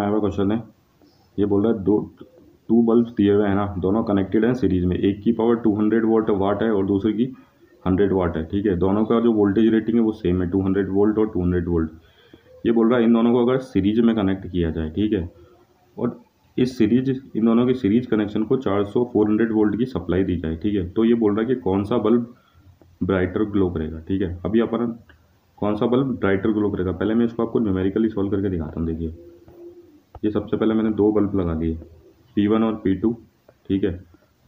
आया हुआ क्वेश्चन है, ये बोल रहा है टू बल्ब दिए हुए हैं ना, दोनों कनेक्टेड हैं सीरीज में, एक की पावर 200 वाट है और दूसरे की 100 वाट है। ठीक है, दोनों का जो वोल्टेज रेटिंग है वो सेम है, 200 वोल्ट और 200 वोल्ट। ये बोल रहा है इन दोनों को अगर सीरीज में कनेक्ट किया जाए, ठीक है, और इन दोनों के सीरीज कनेक्शन को 400 वोल्ट की सप्लाई दी जाए, ठीक है, तो ये बोल रहा है कि कौन सा बल्ब ब्राइटर ग्लो करेगा। ठीक है, अभी अपन कौन सा बल्ब ब्राइटर ग्लो करेगा, पहले मैं इसको आपको न्यूमेरिकली सॉल्व करके दिखाता हूँ। देखिए, ये सबसे पहले मैंने दो बल्ब लगा दिए, P1 और P2, ठीक है,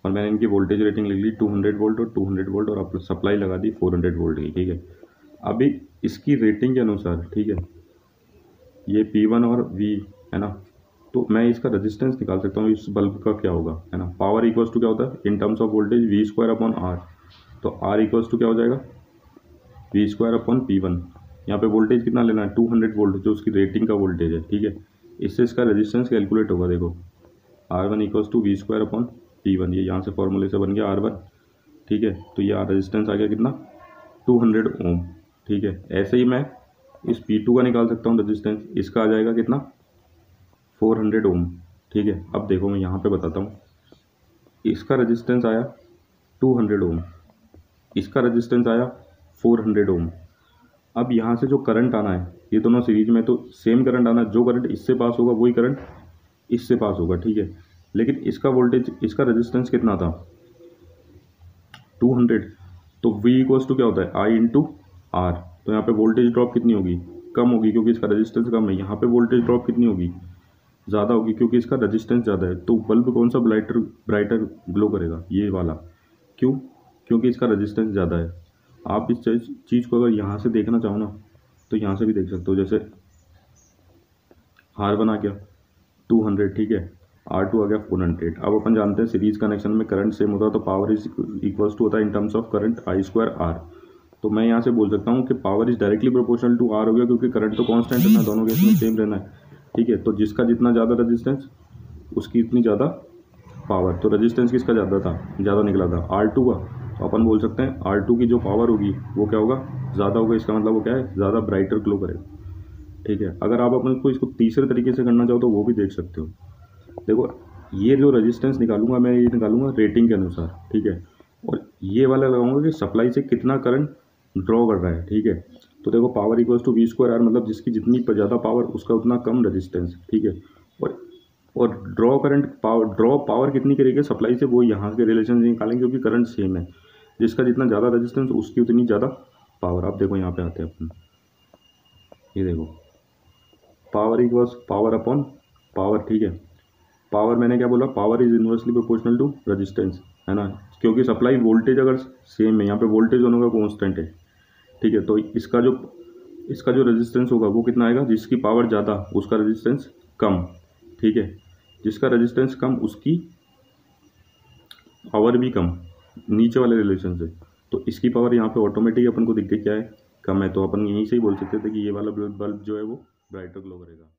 और मैंने इनकी वोल्टेज रेटिंग लिख ली 200 वोल्ट और 200 वोल्ट, और आप सप्लाई लगा दी 400 वोल्ट की। ठीक है, अभी इसकी रेटिंग के अनुसार, ठीक है, ये P1 और V है ना, तो मैं इसका रेजिस्टेंस निकाल सकता हूँ इस बल्ब का क्या होगा, है ना। पावर इक्वल्स टू क्या होता है in terms of voltage V² R, तो R इक्वल्स टू क्या हो जाएगा V² P1। यहाँ पे वोल्टेज कितना लेना है 200 वोल्ट, जो उसकी रेटिंग का वोल्टेज है। ठीक है, इससे इसका रेजिस्टेंस कैलकुलेट होगा। देखो R1 equals to V² P1, ये यहाँ से फॉर्मूले से बन गया R1। ठीक है, तो ये रेजिस्टेंस आ गया कितना 200 ओम। ठीक है, ऐसे ही मैं इस P2 का निकाल सकता हूँ रेजिस्टेंस, इसका आ जाएगा कितना 400 ओम। ठीक है, अब देखो मैं यहाँ पे बताता हूँ, इसका रेजिस्टेंस आया 200 ओम, इसका रेजिस्टेंस आया 400 ओम। अब यहाँ से जो करंट आना है, ये दोनों सीरीज में तो सेम करंट आना है, जो करंट इससे पास होगा वही करंट इससे पास होगा। ठीक है, लेकिन इसका वोल्टेज, इसका रेजिस्टेंस कितना था 200, तो V इक्वल्स टू क्या होता है I इंटू R, तो यहाँ पे वोल्टेज ड्रॉप कितनी होगी, कम होगी, क्योंकि इसका रेजिस्टेंस कम है। यहाँ पे वोल्टेज ड्रॉप कितनी होगी, ज़्यादा होगी, क्योंकि इसका रेजिस्टेंस ज़्यादा है। तो बल्ब कौन सा ब्राइटर ग्लो करेगा, ये वाला। क्यों, क्योंकि इसका रेजिस्टेंस ज़्यादा है। आप इस चीज़ को अगर यहाँ से देखना चाहो ना, तो यहाँ से भी देख सकते हो। जैसे R1 आ गया 200, ठीक है, R2 आ गया 400। अब अपन जानते हैं सीरीज कनेक्शन में करंट सेम होता है, तो पावर इज इक्वल्स टू होता है in terms of current I² R। तो मैं यहाँ से बोल सकता हूँ कि power is directly proportional to R हो गया, क्योंकि करंट तो कांस्टेंट है ना, दोनों केस में सेम रहना है। ठीक है, तो जिसका जितना ज़्यादा रेजिस्टेंस उसकी इतनी ज़्यादा पावर। तो रेजिस्टेंस किसका ज़्यादा था, ज़्यादा निकला था R2 का, तो अपन बोल सकते हैं R2 की जो पावर होगी वो क्या होगा, ज़्यादा होगा। इसका मतलब वो क्या है, ज़्यादा ब्राइटर ग्लो करेगा। ठीक है, अगर आप अपन को इसको तीसरे तरीके से करना चाहो तो वो भी देख सकते हो। देखो, ये जो रेजिस्टेंस निकालूंगा मैं, ये निकालूंगा रेटिंग के अनुसार। ठीक है, और ये वाला लगाऊंगा कि सप्लाई से कितना करंट ड्रॉ कर रहा है। ठीक है, तो देखो power equals to V² R, मतलब जिसकी जितनी ज़्यादा पावर उसका उतना कम रेजिस्टेंस। ठीक है, और ड्रॉ पावर कितनी करेगी सप्लाई से, वो यहाँ के रिलेशन से निकालेंगे, क्योंकि करंट सेम है। जिसका जितना ज़्यादा रेजिस्टेंस उसकी उतनी ज़्यादा पावर। आप देखो यहाँ पे आते हैं अपन, ये देखो power equals power upon power. ठीक है, पावर मैंने क्या बोला, power is inversely proportional to resistance, है ना, क्योंकि सप्लाई वोल्टेज अगर सेम है, यहाँ पे वोल्टेज दोनों का कांस्टेंट है। ठीक है, तो इसका जो रेजिस्टेंस होगा वो कितना आएगा, जिसकी पावर ज़्यादा उसका रेजिस्टेंस कम। ठीक है, जिसका रेजिस्टेंस कम उसकी पावर भी कम, नीचे वाले रिलेशन से। तो इसकी पावर यहाँ पे ऑटोमेटिक अपन को दिख गई क्या है, कम है। तो अपन यहीं से ही बोल सकते थे कि ये वाला बल्ब जो है वो ब्राइटर ग्लो करेगा।